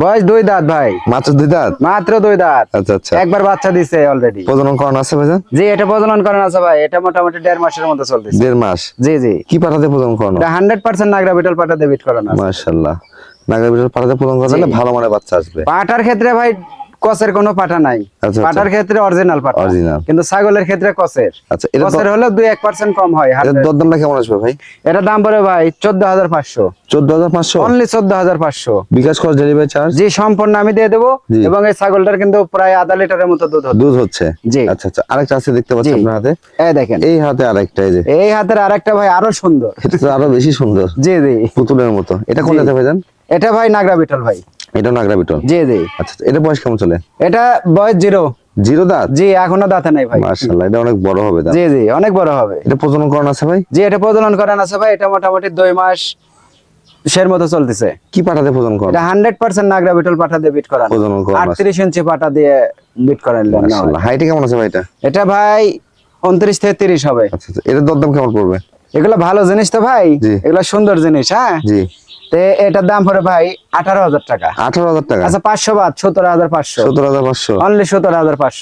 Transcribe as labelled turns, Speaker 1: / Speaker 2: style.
Speaker 1: বয়স 2 দাঁত ভাই,
Speaker 2: মাত্র 2 দাঁত।
Speaker 1: মাত্র 2 দাঁত।
Speaker 2: আচ্ছা আচ্ছা।
Speaker 1: একবার বাচ্চা দিছে অলরেডি।
Speaker 2: প্রজনন করানো আছে ভাইজান?
Speaker 1: জি, এটা প্রজনন করানো আছে ভাই, এটা মোটামুটি 1.5 মাসের মতো চলতেছে।
Speaker 2: 1.5 মাস।
Speaker 1: জি জি।
Speaker 2: কি পাঠাতে প্রজনন করানো?
Speaker 1: এটা 100% নাগরা বিটল পাঠা দিয়ে বিট করানো আছে।
Speaker 2: মাশাআল্লাহ, নাগরা বিটল পাঠাতে প্রজনন করালে ভালো মানের বাচ্চা আসবে।
Speaker 1: পাঠার ক্ষেত্রে ভাই কসের কোনো পাঠা নাই।
Speaker 2: আচ্ছা,
Speaker 1: পাঠার ক্ষেত্রে অরিজিনাল পাঠা,
Speaker 2: অরিজিনাল।
Speaker 1: কিন্তু ছাগলের ক্ষেত্রে কসের।
Speaker 2: আচ্ছা, এটা
Speaker 1: কসের হলে 2-1% কম হয়।
Speaker 2: এর দরদামটা কেমন আসবে ভাই?
Speaker 1: এটা দাম পড়ে ভাই 14,500।
Speaker 2: 14,500
Speaker 1: অনলি 14,500।
Speaker 2: বিকাশ খরচ, ডেলিভারি চার্জ?
Speaker 1: জি, সম্পূর্ণ আমি দিয়ে দেবো।
Speaker 2: জি।
Speaker 1: এবং এই ছাগলটার কিন্তু প্রায় আধা লিটারের মতো দুধ
Speaker 2: হচ্ছে।
Speaker 1: জি।
Speaker 2: আচ্ছা আচ্ছা, আরেকটা আছে দেখতে পাচ্ছি
Speaker 1: জি।
Speaker 2: আপনার হাতে।
Speaker 1: এই দেখেন,
Speaker 2: এই হাতে আরেকটা, এই যে
Speaker 1: এই হাতের আরেকটা ভাই আরো সুন্দর।
Speaker 2: এটা তো আরো বেশি সুন্দর,
Speaker 1: জি জি।
Speaker 2: পুতুলের মতো। এটা কোন
Speaker 1: জি।
Speaker 2: জাতের ভাইজান?
Speaker 1: এটা ভাই নাগরা বিটল ভাই।
Speaker 2: এটা নাগরা বিটল।
Speaker 1: জি জি।
Speaker 2: আচ্ছা, এটা বয়স কেমন চলে?
Speaker 1: এটা বয়স 0।
Speaker 2: 0 দাঁত।
Speaker 1: জি, এখনো দাঁতে নাই ভাই।
Speaker 2: মাশাআল্লাহ, এটা অনেক বড় হবে দাঁত।
Speaker 1: জি জি, অনেক বড় হবে।
Speaker 2: এটা প্রজনন করানো আছে ভাই?
Speaker 1: জি, এটা প্রজনন করানো আছে ভাই, এটা মোটামুটি 2 মাস সের মতো চলতেছে।
Speaker 2: কি পাঠাতে প্রজনন করানো?
Speaker 1: এটা 100% নাগরা বিটল পাঠা দিয়ে বিট করানো।
Speaker 2: প্রজনন করানো আছে।
Speaker 1: 38 ইঞ্চি পাঠা দিয়ে বিট করানো।
Speaker 2: মাশাআল্লাহ, হাইটে কেমন আছে ভাই এটা?
Speaker 1: এটা ভাই 29 থেকে 30 হবে।
Speaker 2: আচ্ছা আচ্ছা, এটার দরদাম কেমন পড়বে?
Speaker 1: এগুলো ভালো জিনিস তো ভাই,
Speaker 2: জি।
Speaker 1: এগুলো সুন্দর জিনিস। হ্যাঁ
Speaker 2: জি।
Speaker 1: তে এটার দাম পড়ে ভাই 18,000 টাকা।
Speaker 2: 18,000 টাকা।
Speaker 1: আচ্ছা 500 বাদ 17,500।
Speaker 2: 17,500।
Speaker 1: অনলি 17,500।